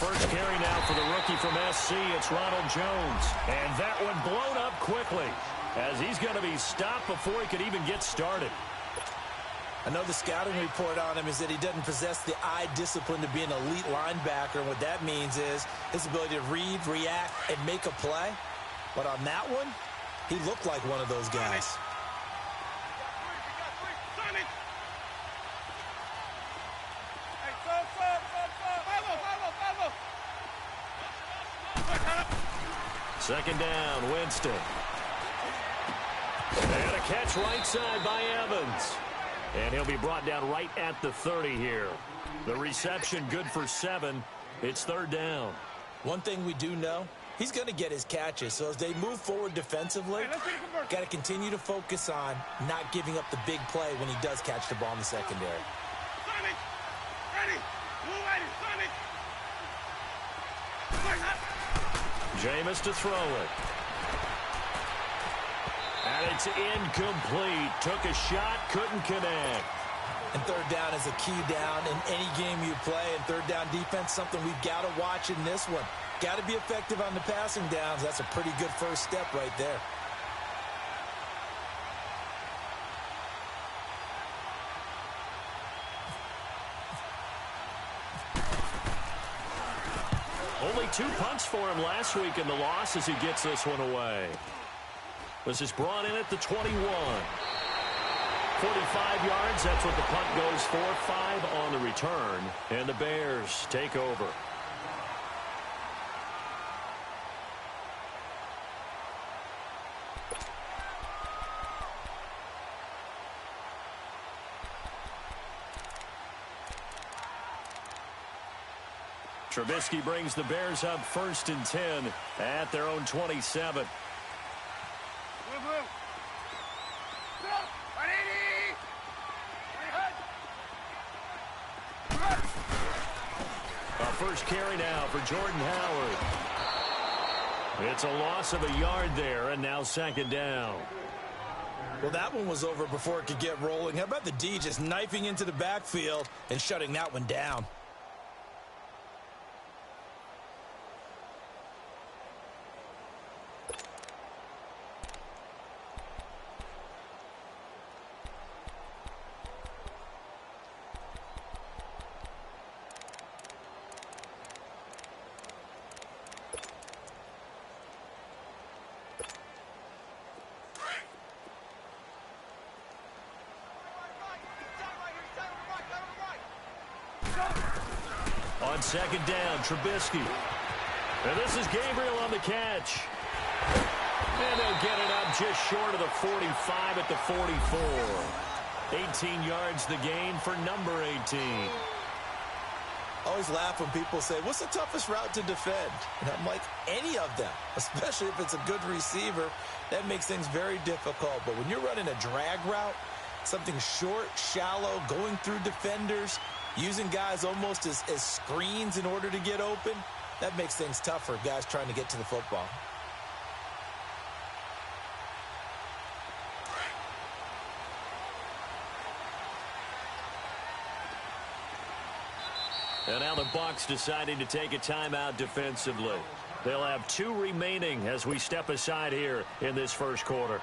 first carry now for the rookie from SC. It's Ronald Jones. And that one blown up quickly as he's going to be stopped before he could even get started. I know the scouting report on him is that he doesn't possess the eye discipline to be an elite linebacker. And what that means is his ability to read, react, and make a play. But on that one, he looked like one of those guys. Second down, Winston. And a catch right side by Evans. And he'll be brought down right at the 30 here. The reception good for 7. It's third down. One thing we do know, he's going to get his catches. So as they move forward defensively, got to continue to focus on not giving up the big play when he does catch the ball in the secondary. Jameis to throw it. And it's incomplete. Took a shot, couldn't connect. And third down is a key down in any game you play. And third down defense, something we've got to watch in this one. Got to be effective on the passing downs. That's a pretty good first step right there. Only 2 punts for him last week in the loss as he gets this one away. This is brought in at the 21. 45 yards, that's what the punt goes for. 5 on the return, and the Bears take over. Trubisky brings the Bears up 1st and 10 at their own 27. First carry now for Jordan Howard. It's a loss of a yard there, and now second down. Well, that one was over before it could get rolling. How about the D just knifing into the backfield and shutting that one down? On second down, Trubisky. And this is Gabriel on the catch. And they'll get it up just short of the 45 at the 44. 18 yards the gain for number 18. Always laugh when people say, what's the toughest route to defend? And I'm like, any of them, especially if it's a good receiver. That makes things very difficult. But when you're running a drag route, something short, shallow, going through defenders, using guys almost as screens in order to get open, that makes things tough for guys trying to get to the football. And now the Bucs deciding to take a timeout defensively. They'll have 2 remaining as we step aside here in this first quarter.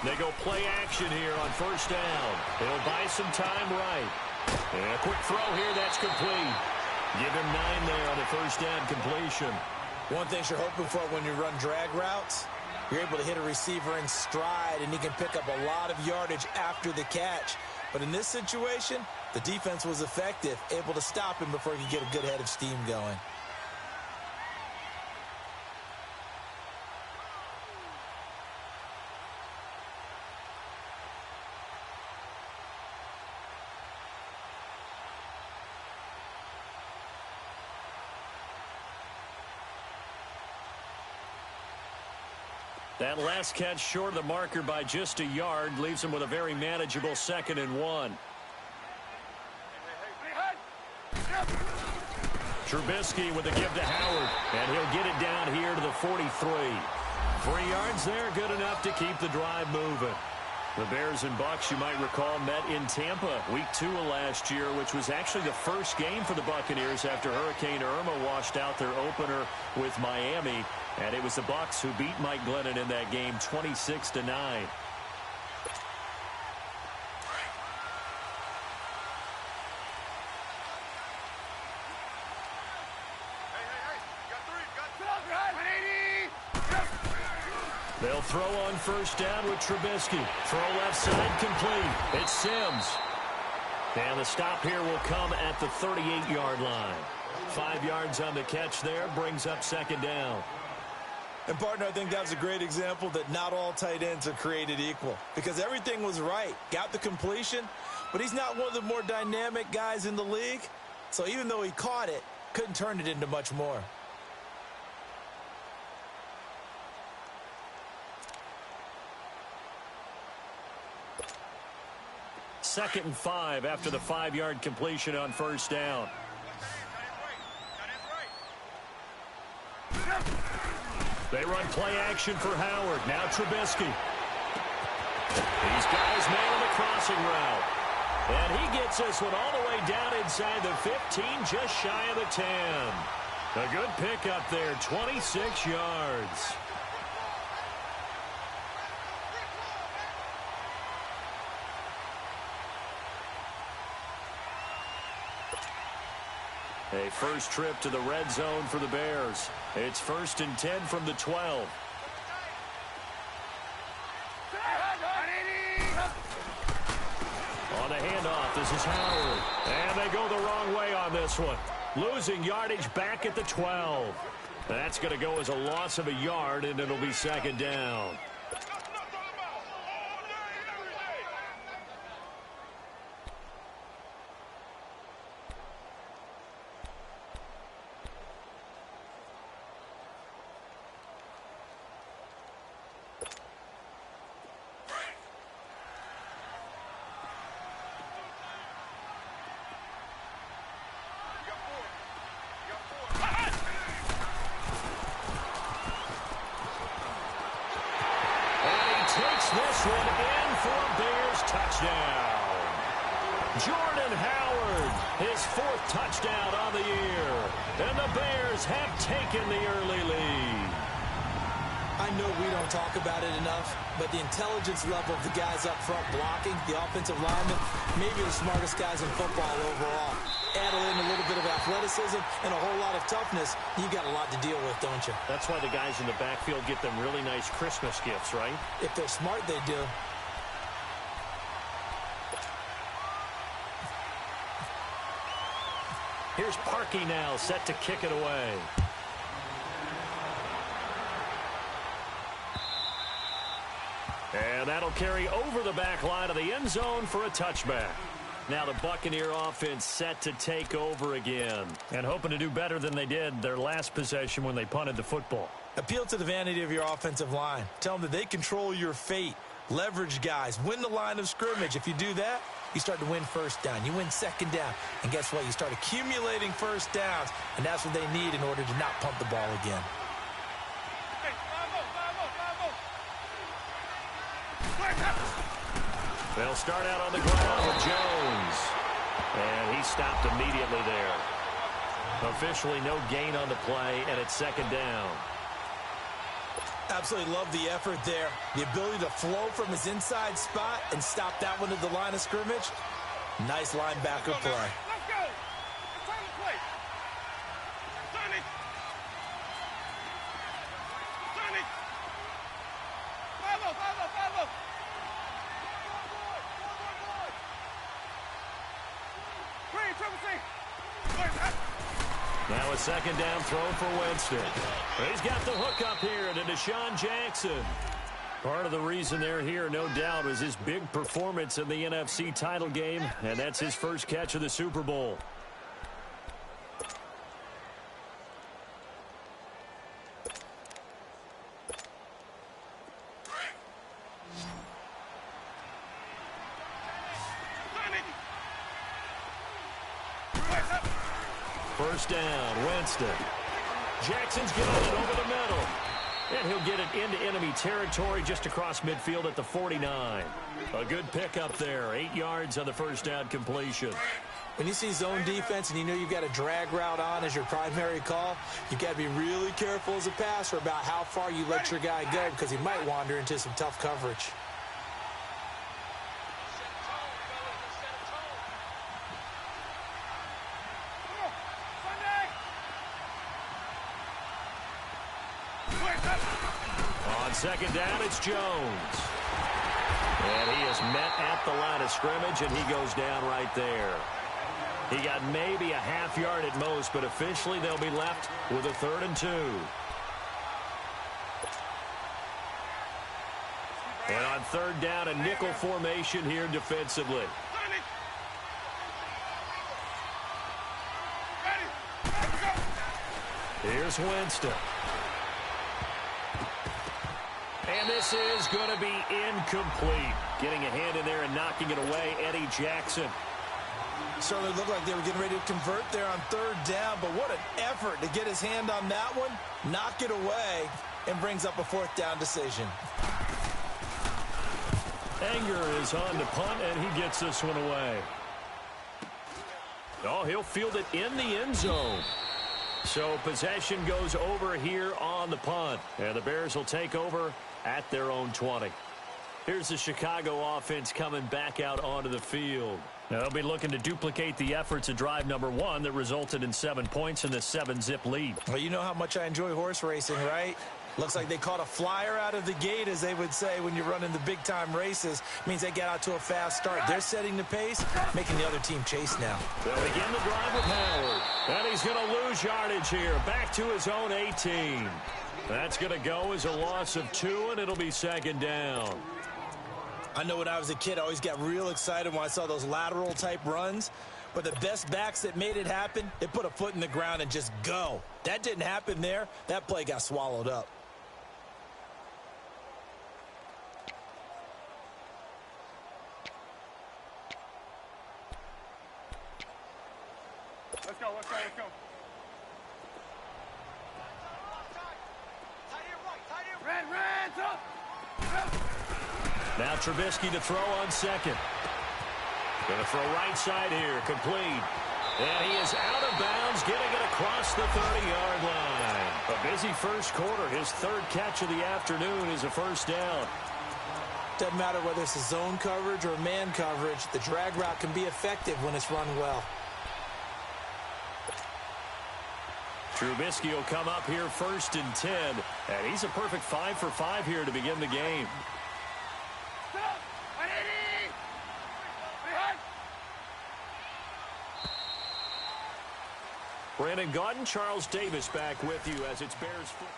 They go play action here on first down. They'll buy some time right. And a quick throw here, that's complete. Give him 9 there on the first down completion. One thing you're hoping for when you run drag routes, you're able to hit a receiver in stride, and he can pick up a lot of yardage after the catch. But in this situation, the defense was effective, able to stop him before he could get a good head of steam going. That last catch short of the marker by just a yard leaves him with a very manageable 2nd and 1. Trubisky with a give to Howard, and he'll get it down here to the 43. 3 yards there, good enough to keep the drive moving. The Bears and Bucs, you might recall, met in Tampa week 2 of last year, which was actually the first game for the Buccaneers after Hurricane Irma washed out their opener with Miami. And it was the Bucs who beat Mike Glennon in that game 26-9. They'll throw on first down with Trubisky. Throw left side complete. It's Sims. And the stop here will come at the 38-yard line. 5 yards on the catch there, brings up second down. And, partner, I think that was a great example that not all tight ends are created equal. Because everything was right. Got the completion, but he's not one of the more dynamic guys in the league. So even though he caught it, couldn't turn it into much more. Second and 5 after the 5-yard completion on first down. They run play action for Howard. Now Trubisky. These guys man the crossing route. And he gets this one all the way down inside the 15, just shy of the 10. A good pickup there, 26 yards. A first trip to the red zone for the Bears. It's 1st and 10 from the 12. On the handoff, this is Howard. And they go the wrong way on this one. Losing yardage back at the 12. That's going to go as a loss of a yard, and it'll be second down. This one in for a Bears touchdown. Jordan Howard, his 4th touchdown on the year. And the Bears have taken the early lead. I know we don't talk about it enough, but the intelligence level of the guys up front blocking, the offensive linemen, maybe the smartest guys in football overall. Add in a little bit of athleticism and a whole lot of toughness, you got a lot to deal with, don't you? That's why the guys in the backfield get them really nice Christmas gifts, right? If they're smart, they do. Here's Parkey now, set to kick it away. And that'll carry over the back line of the end zone for a touchback. Now the Buccaneer offense set to take over again. And hoping to do better than they did their last possession when they punted the football. Appeal to the vanity of your offensive line. Tell them that they control your fate. Leverage guys. Win the line of scrimmage. If you do that, you start to win first down. You win second down. And guess what? You start accumulating first downs. And that's what they need in order to not punt the ball again. They'll start out on the ground with Jones. And he stopped immediately there. Officially no gain on the play, and it's second down. Absolutely love the effort there. The ability to flow from his inside spot and stop that one at the line of scrimmage. Nice linebacker play. Let's go. It's time to play. Sonny. Sonny. Follow. Green, triple C. Now a second down throw for Winston. He's got the hook up here to Deshaun Jackson. Part of the reason they're here, no doubt, is his big performance in the NFC title game, and that's his first catch of the Super Bowl. first down. Winston. Jackson's got it over the middle. And he'll get it into enemy territory just across midfield at the 49. A good pickup there. 8 yards on the first down completion. When you see zone defense and you know you've got a drag route on as your primary call, you've got to be really careful as a passer about how far you let your guy go because he might wander into some tough coverage. On second down, it's Jones. And he is met at the line of scrimmage, and he goes down right there. He got maybe a half yard at most, but officially they'll be left with a 3rd and 2. And on 3rd down, a nickel formation here defensively. Here's Winston. And this is going to be incomplete. Getting a hand in there and knocking it away, Eddie Jackson. Certainly looked like they were getting ready to convert there on 3rd down, but what an effort to get his hand on that one, knock it away, and brings up a 4th down decision. Anger is on to punt, and he gets this one away. Oh, he'll field it in the end zone. So possession goes over here on the punt, and the Bears will take over at their own 20. Here's the Chicago offense coming back out onto the field. Now they'll be looking to duplicate the efforts of drive number 1 that resulted in 7 points in this 7-zip lead. Well, you know how much I enjoy horse racing, right? Looks like they caught a flyer out of the gate, as they would say when you're running the big-time races. Means they get out to a fast start. They're setting the pace, making the other team chase now. They'll begin the drive with Howard. And he's going to lose yardage here. Back to his own 18. That's going to go as a loss of 2, and it'll be 2nd down. I know when I was a kid, I always got real excited when I saw those lateral-type runs. But the best backs that made it happen, they put a foot in the ground and just go. That didn't happen there. That play got swallowed up. Let's go, let's go, let's go. Red, up! Now Trubisky to throw on 2nd. Going to throw right side here, complete. And he is out of bounds, getting it across the 30-yard line. A busy first quarter. His 3rd catch of the afternoon is a first down. Doesn't matter whether it's a zone coverage or man coverage, the drag route can be effective when it's run well. Trubisky will come up here 1st and 10, and he's a perfect 5 for 5 here to begin the game. Brandon Gaudin, Charles Davis back with you as it's Bears football.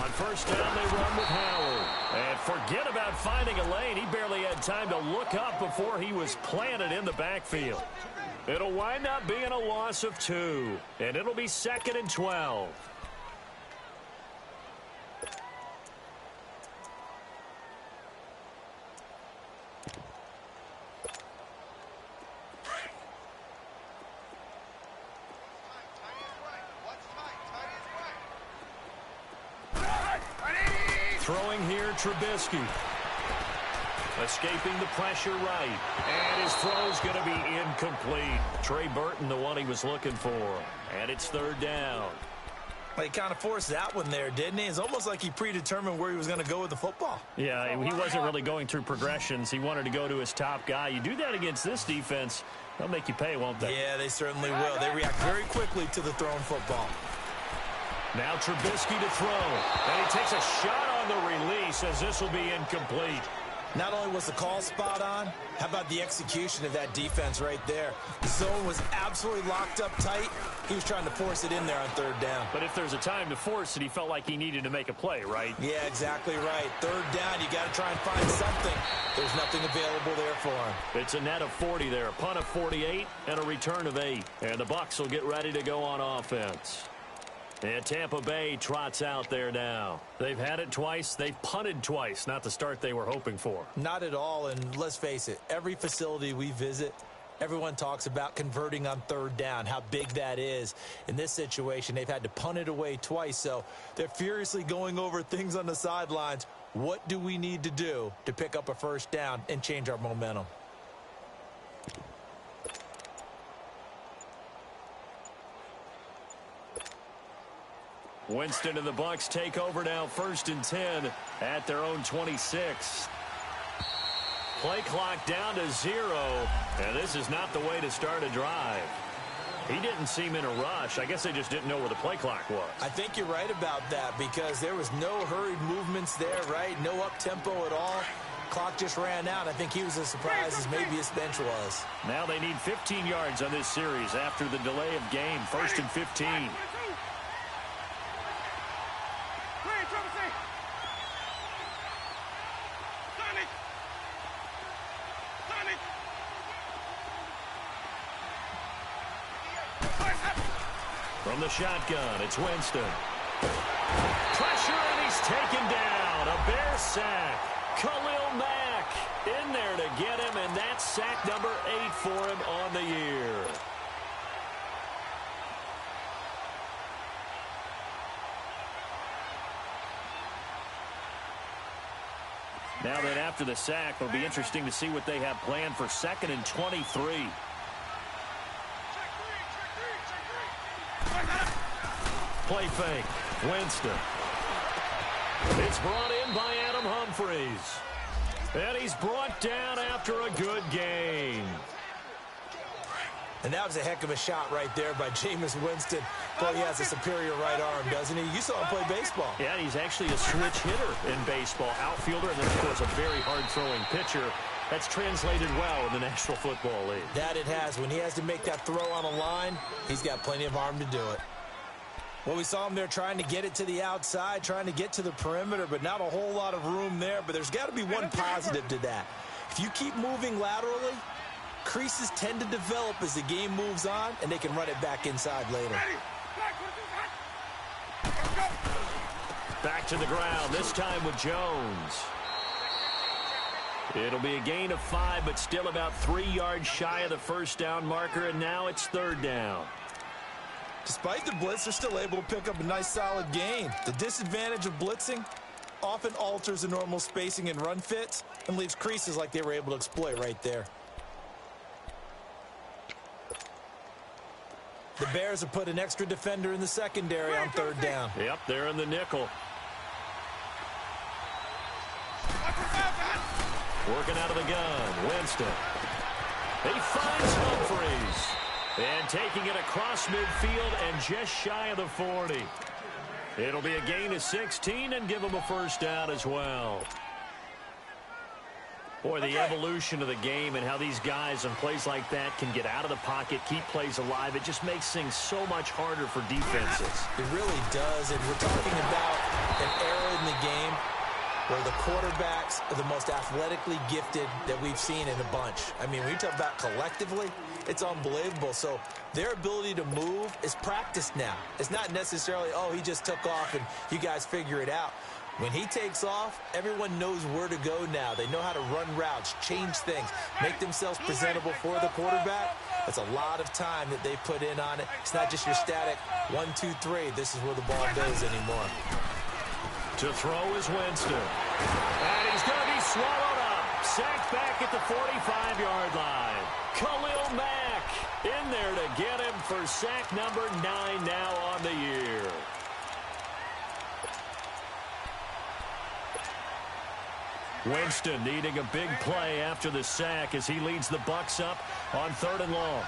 On first down, they run with Howard. And forget about finding a lane. He barely had time to look up before he was planted in the backfield. It'll wind up being a loss of 2. And it'll be 2nd and 12. Throwing here, Trubisky. Escaping the pressure right. And his throw's going to be incomplete. Trey Burton, the one he was looking for. And it's 3rd down. He kind of forced that one there, didn't he? It's almost like he predetermined where he was going to go with the football. Yeah, he wasn't really going through progressions. He wanted to go to his top guy. You do that against this defense, they'll make you pay, won't they? Yeah, they certainly will. They react very quickly to the thrown football. Now Trubisky to throw. And he takes a shot on the release as this will be incomplete. Not only was the call spot on, how about the execution of that defense right there? The zone was absolutely locked up tight. He was trying to force it in there on third down. But if there's a time to force it, he felt like he needed to make a play, right? Yeah, exactly right. Third down, you got to try and find something. There's nothing available there for him. It's a net of 40 there, a punt of 48, and a return of 8. And the Bucs will get ready to go on offense. And Tampa Bay trots out there now. They've had it twice. They've punted twice. Not the start they were hoping for. Not at all, and let's face it, every facility we visit, everyone talks about converting on third down, how big that is. In this situation, they've had to punt it away twice, so they're furiously going over things on the sidelines. What do we need to do to pick up a first down and change our momentum? Winston and the Bucs take over now, 1st and 10 at their own 26. Play clock down to 0, and this is not the way to start a drive. He didn't seem in a rush. I guess they just didn't know where the play clock was. I think you're right about that because there was no hurried movements there, right? No up-tempo at all. Clock just ran out. I think he was as surprised as maybe his bench was. Now they need 15 yards on this series after the delay of game. 1st and 15. From the shotgun, it's Winston. Pressure, and he's taken down. A Bear sack. Khalil Mack in there to get him, and that's sack number 8 for him on the year. Now that after the sack, it'll be interesting to see what they have planned for 2nd and 23. Play fake. Winston. It's brought in by Adam Humphries. And he's brought down after a good game. And that was a heck of a shot right there by Jameis Winston. Boy, he has a superior right arm, doesn't he? You saw him play baseball. Yeah, he's actually a switch hitter in baseball. Outfielder, and then, of course, a very hard-throwing pitcher. That's translated well in the National Football League. That it has. When he has to make that throw on a line, he's got plenty of arm to do it. Well, we saw him there trying to get it to the outside, trying to get to the perimeter, but not a whole lot of room there. But there's got to be one positive to that. If you keep moving laterally, creases tend to develop as the game moves on, and they can run it back inside later. Back to the ground, this time with Jones. It'll be a gain of 5, but still about 3 yards shy of the first down marker, and now it's 3rd down. Despite the blitz, they're still able to pick up a nice, solid gain. The disadvantage of blitzing often alters the normal spacing and run fits and leaves creases like they were able to exploit right there. The Bears have put an extra defender in the secondary on 3rd down. Yep, they're in the nickel. Working out of the gun, Winston. He finds Humphries. And taking it across midfield and just shy of the 40. It'll be a gain of 16 and give him a first down as well. Boy, the evolution of the game and how these guys in plays like that can get out of the pocket, keep plays alive, it just makes things so much harder for defenses. It really does, and we're talking about an era in the game where the quarterbacks are the most athletically gifted that we've seen in a bunch. I mean, when you talk about collectively, it's unbelievable. So their ability to move is practiced now. It's not necessarily, oh, he just took off and you guys figure it out. When he takes off, everyone knows where to go now. They know how to run routes, change things, make themselves presentable for the quarterback. That's a lot of time that they put in on it. It's not just your static 1, 2, 3. This is where the ball goes anymore. To throw is Winston. And he's going to be swallowed up. Sacked back at the 45-yard line. Khalil Mack in there to get him for sack number 9 now on the year. Winston needing a big play after the sack as he leads the Bucs up on 3rd and long.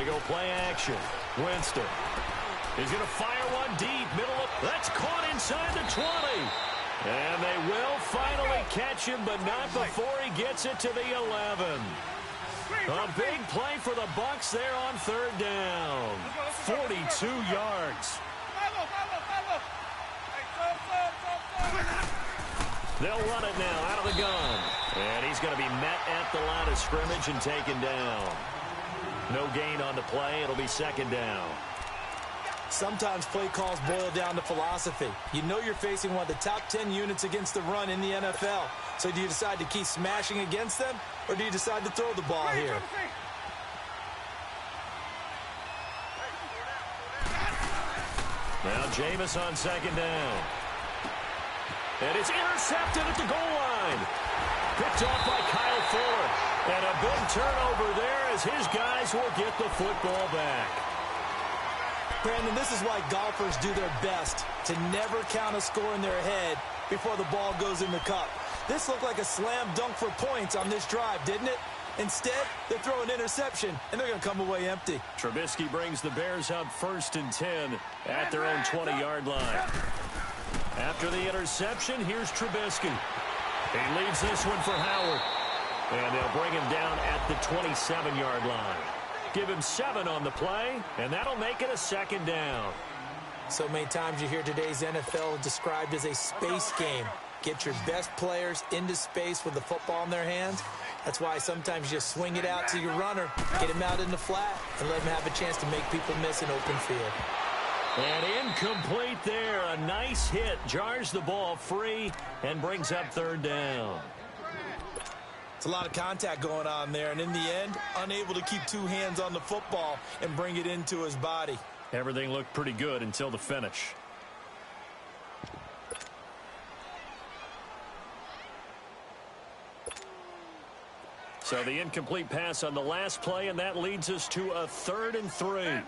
They go play action. Winston. He's going to fire one deep. Middle of. That's caught inside the 20. And they will finally catch him, but not before he gets it to the 11. A big play for the Bucs there on third down. 42 yards. They'll run it now out of the gun. And he's going to be met at the line of scrimmage and taken down. No gain on the play. It'll be second down. Sometimes play calls boil down to philosophy. You know you're facing one of the top 10 units against the run in the NFL. So do you decide to keep smashing against them, or do you decide to throw the ball here? Now Jameis on second down. And it's intercepted at the goal line. Picked off by Kyle Fuller. And a big turnover there as his guys will get the football back. Brandon, this is why golfers do their best to never count a score in their head before the ball goes in the cup. This looked like a slam dunk for points on this drive, didn't it? Instead, they throw an interception, and they're going to come away empty. Trubisky brings the Bears up 1st and 10 at their own 20-yard line. After the interception, here's Trubisky. He leaves this one for Howard. And they'll bring him down at the 27-yard line. Give him 7 on the play, and that'll make it a second down. So many times you hear today's NFL described as a space game. Get your best players into space with the football in their hands. That's why sometimes you just swing it out to your runner, get him out in the flat, and let him have a chance to make people miss an open field. And incomplete there. A nice hit. Jars the ball free and brings up third down. It's a lot of contact going on there, and in the end, unable to keep 2 hands on the football and bring it into his body. Everything looked pretty good until the finish. So the incomplete pass on the last play, and that leads us to a 3rd and 3.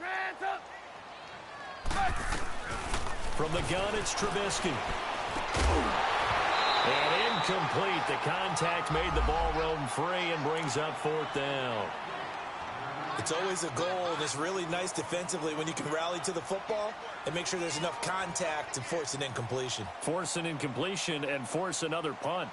From the gun, it's Trubisky. And incomplete. The contact made the ball roam free and brings up 4th down. It's always a goal, and it's really nice defensively when you can rally to the football and make sure there's enough contact to force an incompletion. Force an incompletion and force another punt.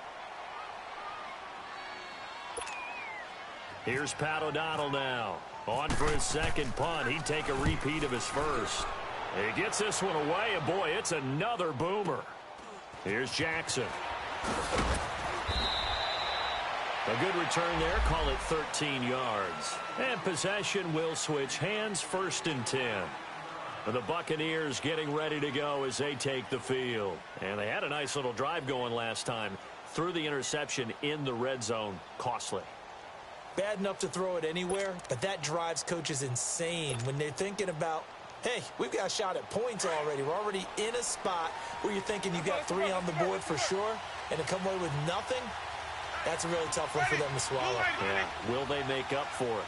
Here's Pat O'Donnell now. On for his second punt. He'd take a repeat of his first. He gets this one away, and boy, it's another boomer. Here's Jackson. A good return there. Call it 13 yards. And possession will switch hands. 1st and 10. The Buccaneers getting ready to go as they take the field. And they had a nice little drive going last time. Threw the interception in the red zone. Costly. Bad enough to throw it anywhere, but that drives coaches insane when they're thinking about, hey, we've got a shot at points already. We're already in a spot where you're thinking you got 3 on the board for sure, and to come away with nothing, that's a really tough one for them to swallow. Yeah. Will they make up for it?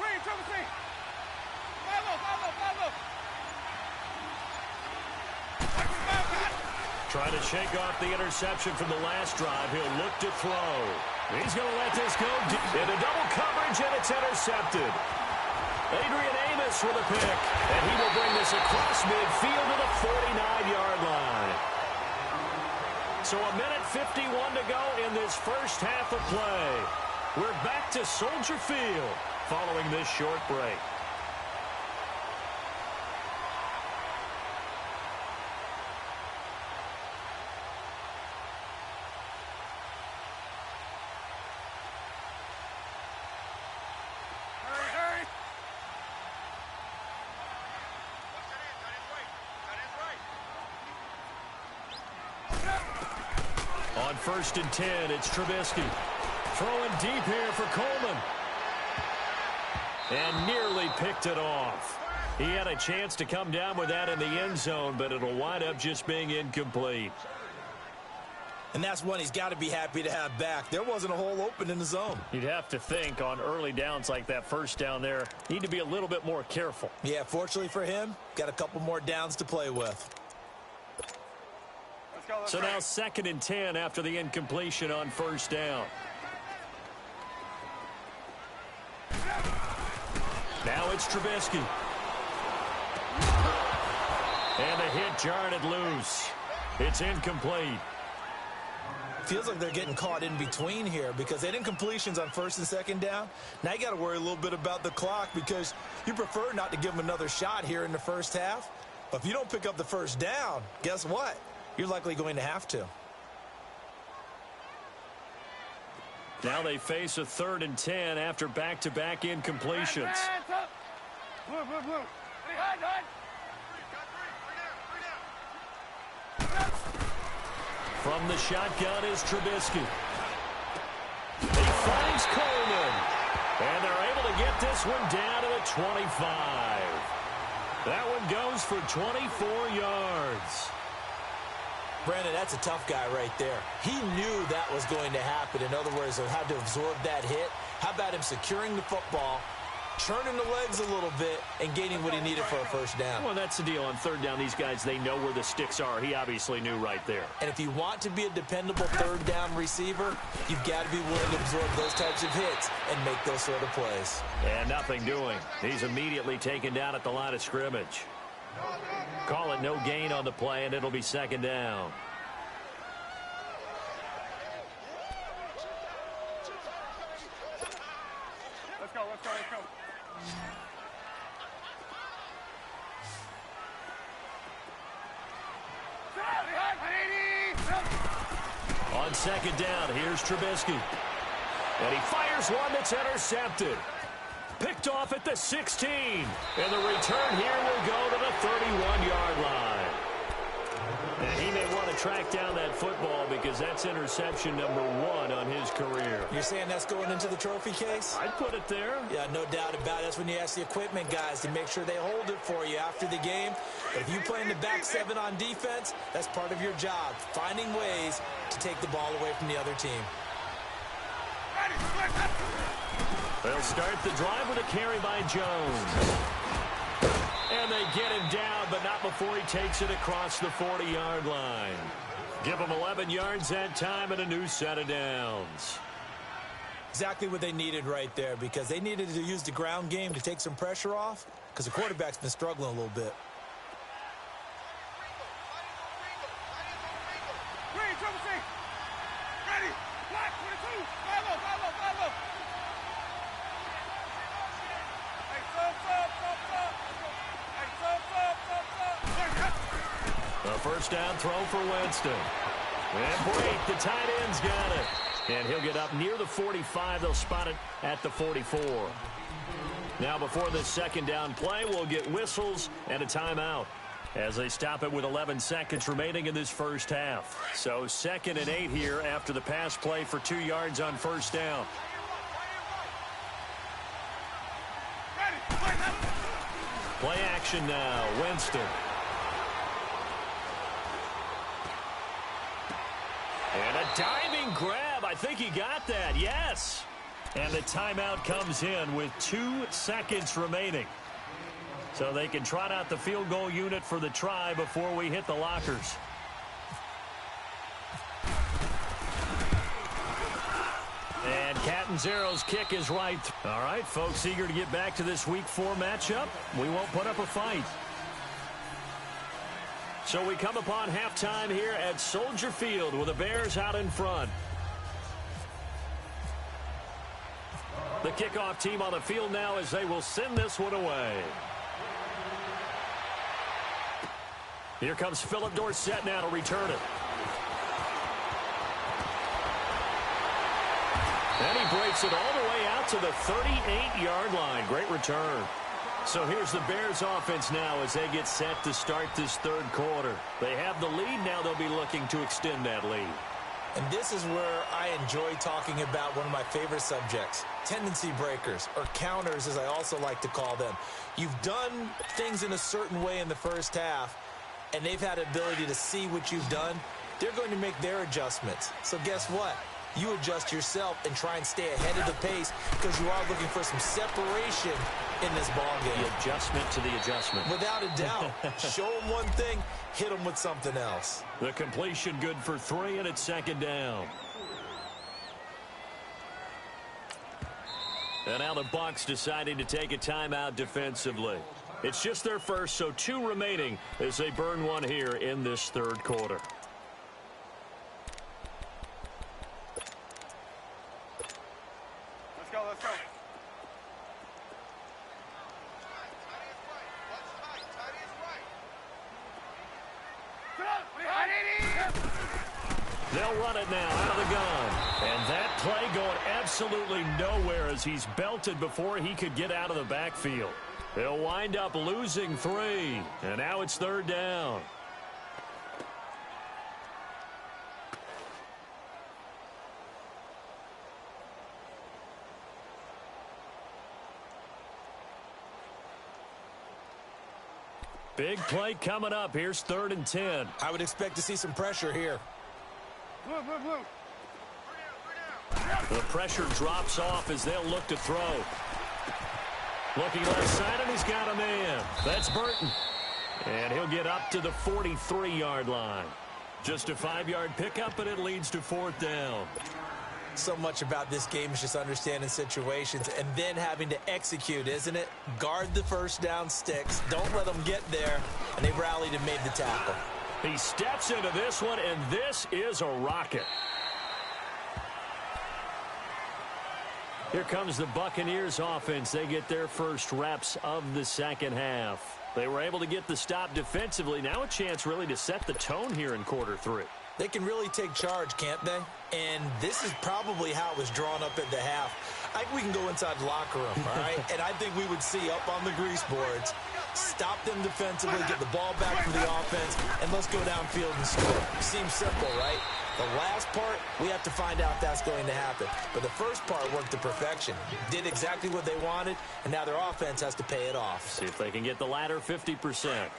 Trying to shake off the interception from the last drive. He'll look to throw. He's going to let this go into double coverage, and it's intercepted. Adrian Amos with a pick, and he will bring this across midfield to the 49-yard line. So a minute 51 to go in this first half of play. We're back to Soldier Field following this short break. On 1st and 10, it's Trubisky. Throwing deep here for Coleman. And nearly picked it off. He had a chance to come down with that in the end zone, but it'll wind up just being incomplete. And that's one he's got to be happy to have back. There wasn't a hole open in the zone. You'd have to think on early downs like that first down there, need to be a little bit more careful. Yeah, fortunately for him, got a couple more downs to play with. So now 2nd and 10 after the incompletion on 1st down. Now it's Trubisky. And the hit jarred it loose. It's incomplete. Feels like they're getting caught in between here because they didn't completions on first and second down. Now you got to worry a little bit about the clock because you prefer not to give them another shot here in the first half. But if you don't pick up the first down, guess what? You're likely going to have to. Now they face a 3rd and 10 after back-to-back incompletions. From the shotgun is Trubisky. He finds Coleman. And they're able to get this one down to the 25. That one goes for 24 yards. Brandon, that's a tough guy right there. He knew that was going to happen. In other words, he had to absorb that hit. How about him securing the football, churning the legs a little bit, and gaining what he needed for a first down? Well, that's the deal. On 3rd down, these guys, they know where the sticks are. He obviously knew right there. And if you want to be a dependable 3rd down receiver, you've got to be willing to absorb those types of hits and make those sort of plays. And nothing doing. He's immediately taken down at the line of scrimmage. Call it no gain on the play, and it'll be 2nd down. Let's go, let's go, let's go. On 2nd down, here's Trubisky. And he fires one that's intercepted. Picked off at the 16. And the return here will go to the 31-yard line. And he may want to track down that football because that's interception number 1 on his career. You're saying that's going into the trophy case? I'd put it there. Yeah, no doubt about it. That's when you ask the equipment guys to make sure they hold it for you after the game. But if you play in the back 7 on defense, that's part of your job, finding ways to take the ball away from the other team. They'll start the drive with a carry by Jones. And they get him down, but not before he takes it across the 40-yard line. Give him 11 yards that time and a new set of downs. Exactly what they needed right there because they needed to use the ground game to take some pressure off because the quarterback's been struggling a little bit. Ready, black 22, follow. A first down throw for Winston. And break, the tight end's got it. And he'll get up near the 45. They'll spot it at the 44. Now before this 2nd down play, we'll get whistles and a timeout as they stop it with 11 seconds remaining in this first half. So 2nd and 8 here after the pass play for 2 yards on first down. Play action now. Winston. And a diving grab. I think he got that. Yes. And the timeout comes in with 2 seconds remaining. So they can trot out the field goal unit for the try before we hit the lockers. And Catanzaro's kick is right. All right, folks, eager to get back to this Week 4 matchup. We won't put up a fight. So we come upon halftime here at Soldier Field with the Bears out in front. The kickoff team on the field now as they will send this one away. Here comes Philip Dorsett now to return it. And he breaks it all the way out to the 38-yard line. Great return. So here's the Bears offense now as they get set to start this 3rd quarter. They have the lead. Now they'll be looking to extend that lead. And this is where I enjoy talking about one of my favorite subjects, tendency breakers, or counters as I also like to call them. You've done things in a certain way in the first half, and they've had the ability to see what you've done. They're going to make their adjustments. So guess what? You adjust yourself and try and stay ahead of the pace because you are looking for some separation in this ball game. The adjustment to the adjustment. Without a doubt. Show them one thing, hit them with something else. The completion good for 3, and it's 2nd down. And now the Bucs deciding to take a timeout defensively. It's just their first, so 2 remaining as they burn one here in this third quarter. Let's go, let's go. They'll run it now out of the gun. And that play going absolutely nowhere as he's belted before he could get out of the backfield. They'll wind up losing 3. And now it's third down. Big play coming up. Here's 3rd and 10. I would expect to see some pressure here. Blue, blue, blue. The pressure drops off as they'll look to throw. Looking left side, and he's got a man. That's Burton. And he'll get up to the 43-yard line. Just a 5-yard pickup, and it leads to 4th down. So much about this game is just understanding situations and then having to execute, isn't it? Guard the first down sticks. Don't let them get there. And they rallied and made the tackle. He steps into this one, and this is a rocket. Here comes the Buccaneers offense. They get their first reps of the second half. They were able to get the stop defensively. Now a chance really to set the tone here in quarter 3. They can really take charge, can't they? And this is probably how it was drawn up at the half. I think we can go inside the locker room, all right? And I think we would see up on the grease boards, stop them defensively, get the ball back from the offense, and let's go downfield and score. Seems simple, right? The last part, we have to find out if that's going to happen. But the first part worked to perfection. Did exactly what they wanted, and now their offense has to pay it off. See if they can get the latter 50%.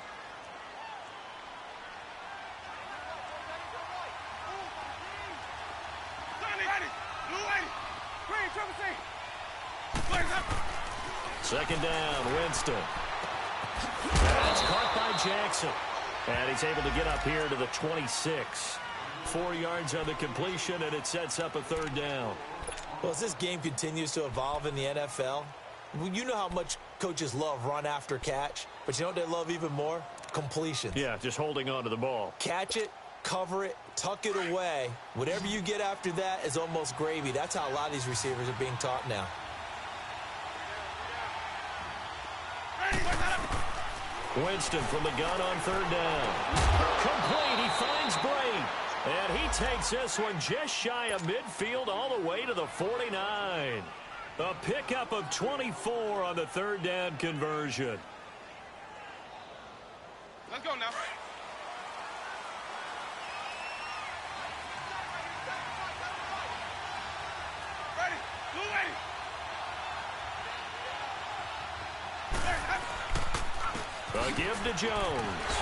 Second down, Winston. That's caught by Jackson. And he's able to get up here to the 26. 4 yards on the completion, and it sets up a 3rd down. Well, as this game continues to evolve in the NFL, you know how much coaches love run after catch, but you know what they love even more? Completions. Yeah, just holding on to the ball. Catch it, cover it, tuck it away. Whatever you get after that is almost gravy. That's how a lot of these receivers are being taught now. Winston from the gun on 3rd down. Complete. He finds Bray. And he takes this one just shy of midfield all the way to the 49. A pickup of 24 on the 3rd down conversion. Let's go now. Ready. Blue ready. A give to Jones.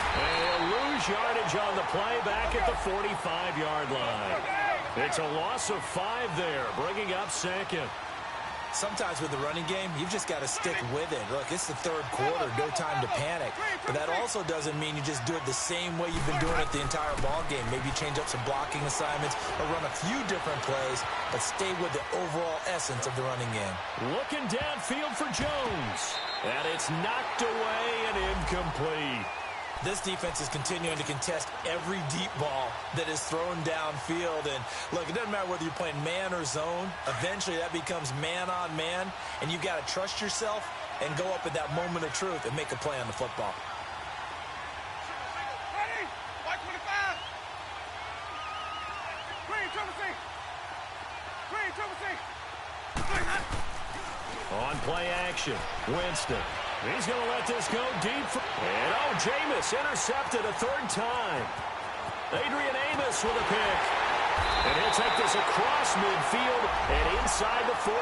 And he'll lose yardage on the play back at the 45-yard line. It's a loss of 5 there, bringing up 2nd. Sometimes with the running game, you've just got to stick with it. Look, it's the 3rd quarter, no time to panic. But that also doesn't mean you just do it the same way you've been doing it the entire ball game. Maybe change up some blocking assignments or run a few different plays, but stay with the overall essence of the running game. Looking downfield for Jones. And it's knocked away and incomplete. This defense is continuing to contest every deep ball that is thrown downfield. And look, it doesn't matter whether you're playing man or zone. Eventually, that becomes man on man. And you've got to trust yourself and go up at that moment of truth and make a play on the football. Ready. White 25. Green, triple C. Green, triple C. On play action, Winston. He's going to let this go deep. And, oh, Jameis intercepted a 3rd time. Adrian Amos with a pick. And he'll take this across midfield and inside the 45.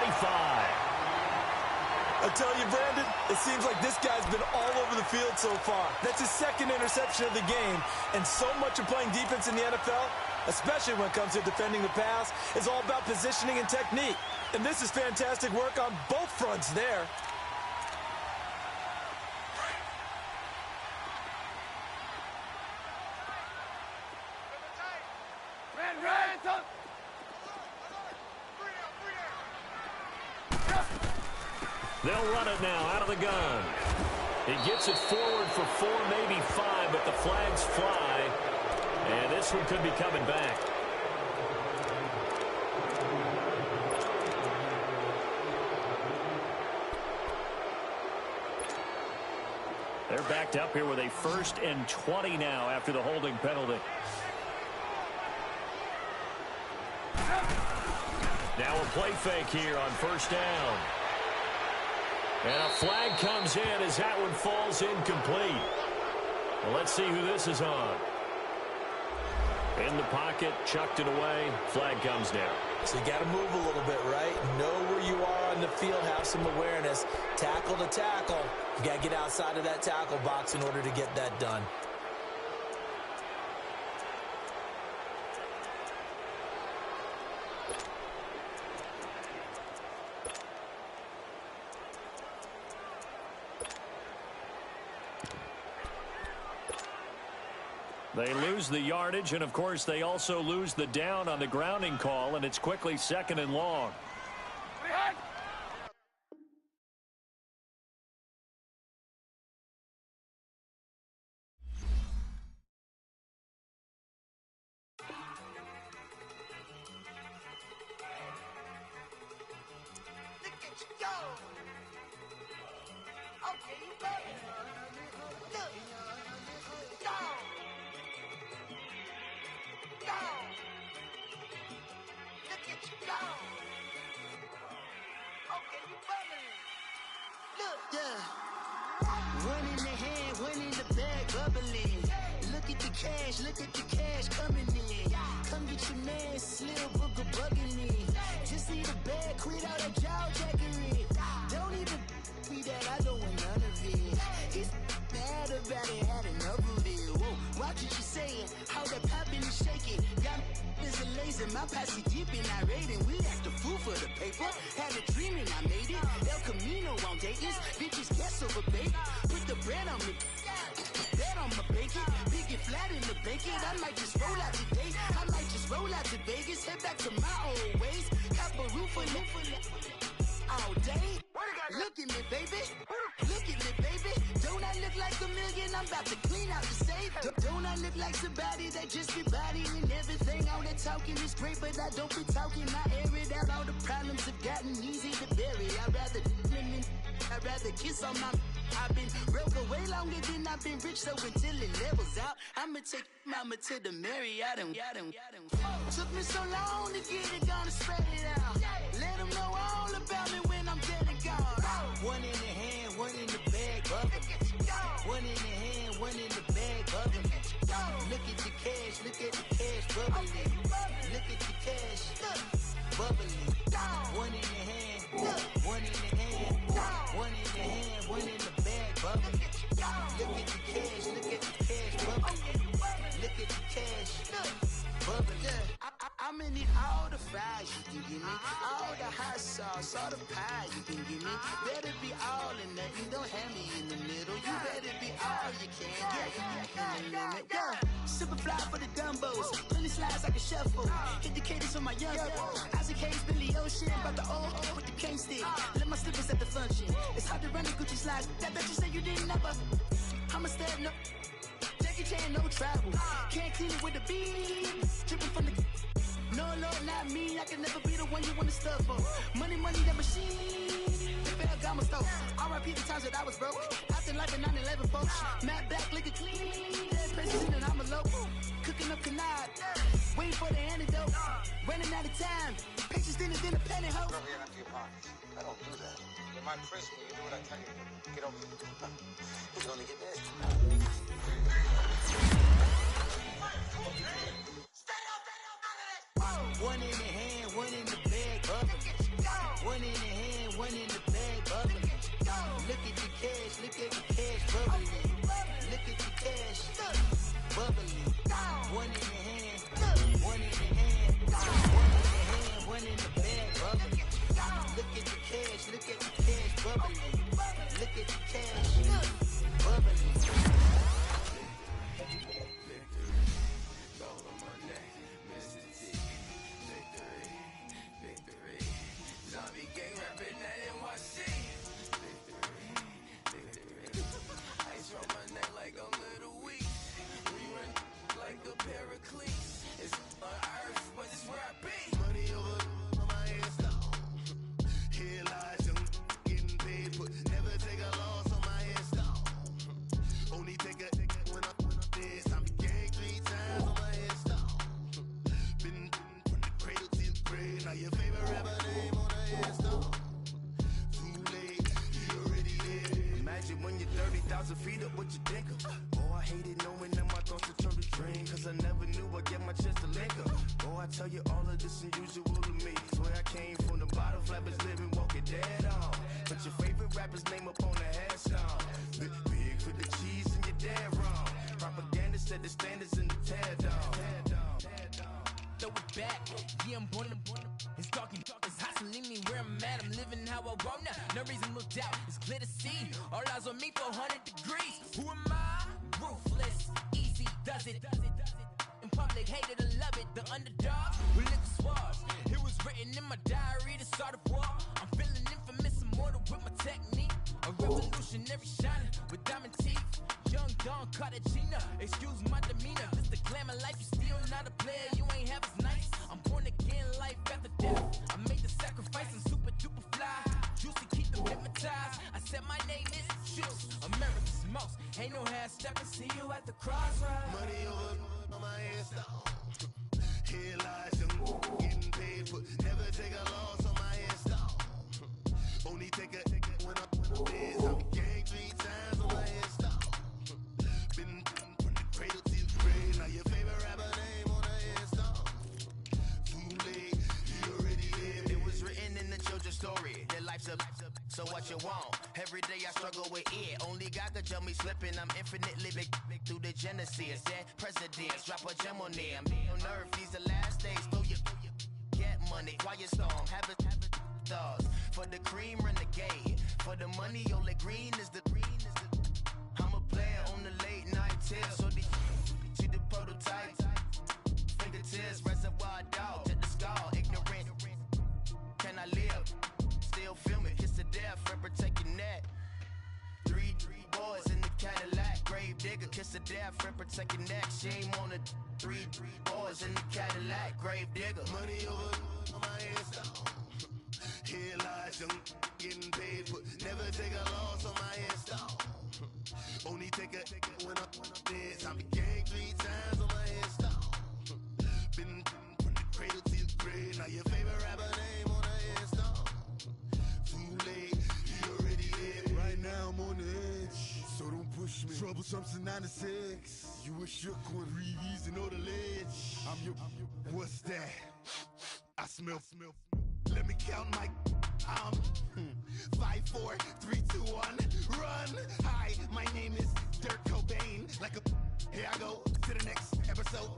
I tell you, Brandon, it seems like this guy's been all over the field so far. That's his 2nd interception of the game. And so much of playing defense in the NFL, especially when it comes to defending the pass, is all about positioning and technique. And this is fantastic work on both fronts there. They'll run it now out of the gun. He gets it forward for 4, maybe 5, but the flags fly. And this one could be coming back. They're backed up here with a 1st and 20 now after the holding penalty. Now a play fake here on 1st down. And a flag comes in as that one falls incomplete. Well, let's see who this is on. In the pocket, chucked it away, flag comes down. So you got to move a little bit, right? Know where you are on the field, have some awareness. Tackle to tackle. You got to get outside of that tackle box in order to get that done. They lose the yardage, and, of course, they also lose the down on the grounding call, and it's quickly 2nd and long. Look at the cash coming in. Come get your man, Slim Booker bugging me. Just need a bag, quit all that jaw jackery. Don't even be that, I don't want none of it. It's bad about it, had enough of it. Whoa, watch what you saying, how that poppin' and shaking. Got is a laser, my posse deep and I raiding. We act a fool for the paper. Had a dream and I made it. El Camino on Dayton's, bitches guess over baby. Put the bread on me. Bet on my bacon, big and flat in the bacon. I might just roll out today. I might just roll out to Vegas, head back to my old ways. Cop a roof for all day. Look at me, baby. Look at me, baby. Don't I look like a million? I'm about to clean out the safe. Don't I look like somebody that just be bodying everything? All that talking is great, but I don't be talking. I air it out. All the problems have gotten easy to bury. I'd rather kiss on my. I've been broke way longer than I've been rich, so until it levels out, I'ma take mama to the Marriott and took me so long to get it, gonna spread it out. Let them know all about me when I'm dead and gone. One in the hand, one in the bag, bubble. One in the hand, one in the bag, bubble. Look at the cash, bubbling. Look at the cash, bubbling. One in the hand, one in the hand, one in the hand, one in the bag, bubbling. Look at the cash, bubbling. Look at the cash, bubbling. I'ma need all the fries you can give me, all the hot sauce, all the pie you can give me. Better be all in nothing, don't have me in the middle. You better be all you can get in the limit. Yeah. Super fly for the Dumbos, plenty slides like a shuffle. Hit the cadence on my young Isaac Hayes, Billy Ocean, about the old with the cane stick. Let my slippers at the function. It's hard to run the Gucci slides. That bet you say you didn't never. I'ma stand up. Jackie Chan, no travel. Can't clean it with the beat. Dripping from the. No, Lord, not me. I can never be the one you wanna stuff for. Money, that machine. Ferragamo stove. R.I.P. the times that I was broke. After life in 9/11, folks. Matte back, liquor clean. Dead president and I'm a local. Cooking up canard. Waiting for the antidote. Running out of time. Pictures thinner than a penny hoe. I don't do that. You're my principal. You do what I tell you. Get over here. Who's gonna get this? One in the hand, one in the bag, bubbling. One in the hand, one in the bag, bubbling. Look at the cash, bubbling. Look at the cash, bubbling. One in the hand, one in the hand, one in the hand, one in the bag, bubbling. Look at the cash, bubbling. Look at the cash, bubbling. I tell you all of this unusual to me. Swear I came from the bottom, flappers living, walking dead on. Put your favorite rapper's name up on the headstone. Big for the cheese and you're dead wrong. Propaganda set the standards in the tear down. Throw it back, yeah, I'm born to. It's dark, it's hot, so leave me where I'm at. I'm living how I want now. No reason to doubt, it's clear to see. All eyes on me, 400 degrees. Who am I? Ruthless, easy, does it. In public, hate it or love it. The underdog, who live the swabs. It was written in my diary, the start of war. I'm feeling infamous, immortal with my technique. A revolutionary shining with diamond teeth. Young Don Cartagena, excuse my demeanor. This the glamour life, you still not a player, you ain't half as nice. I'm born again, life after death. I made the sacrifice, I'm super duper fly. Juicy, keep them hypnotized. I said my name is Juice, America's most. Ain't no half stepping, see you at the crossroads. Money over on my headstone. Here lies young, getting paid for. Never take a loss on my headstone. Only take a when I'm dead. I'm gang 3 times on my headstone. Been from the cradle to the grave. Now your favorite rapper name on the headstone. Too late, you already lived. It was written in the children's story. Their life's a so what you want? Every day I struggle with it. Only God could jump me slipping. I'm infinitely big through the genesis. Dead presidents, drop a gem on them. On earth, these the last days. Throw your get money. Quiet storm, have it stars. For the cream, renegade. For the money, only green is the I'm a player on the late night till. So the see the prototype. Fingertips, reservoir dog to the skull. Ignorant. Can I live? Still film it. Kiss to death, forever take your neck. 3 boys in the Cadillac. Grave digger, kiss to death, forever take your neck. Shame on the 3 boys in the Cadillac. Grave digger. Money over on my headstone. Here lies young, getting paid for. Never take a loss on my headstone. Only take a when I'm dead. I'm gang 3 times on my headstone. Been from the cradle to the grave. Now your favorite rapper name on the headstone. Too late, you already lived. Right now I'm on the edge, so don't push me. Troublesome since 96. You a shook one, Reeves and all the ledge. I'm your. What's that? I smell. Let me count my. 5, 4, 3, 2, 1, run. Hi, my name is Dirk Cobain. Like a, here I go to the next episode.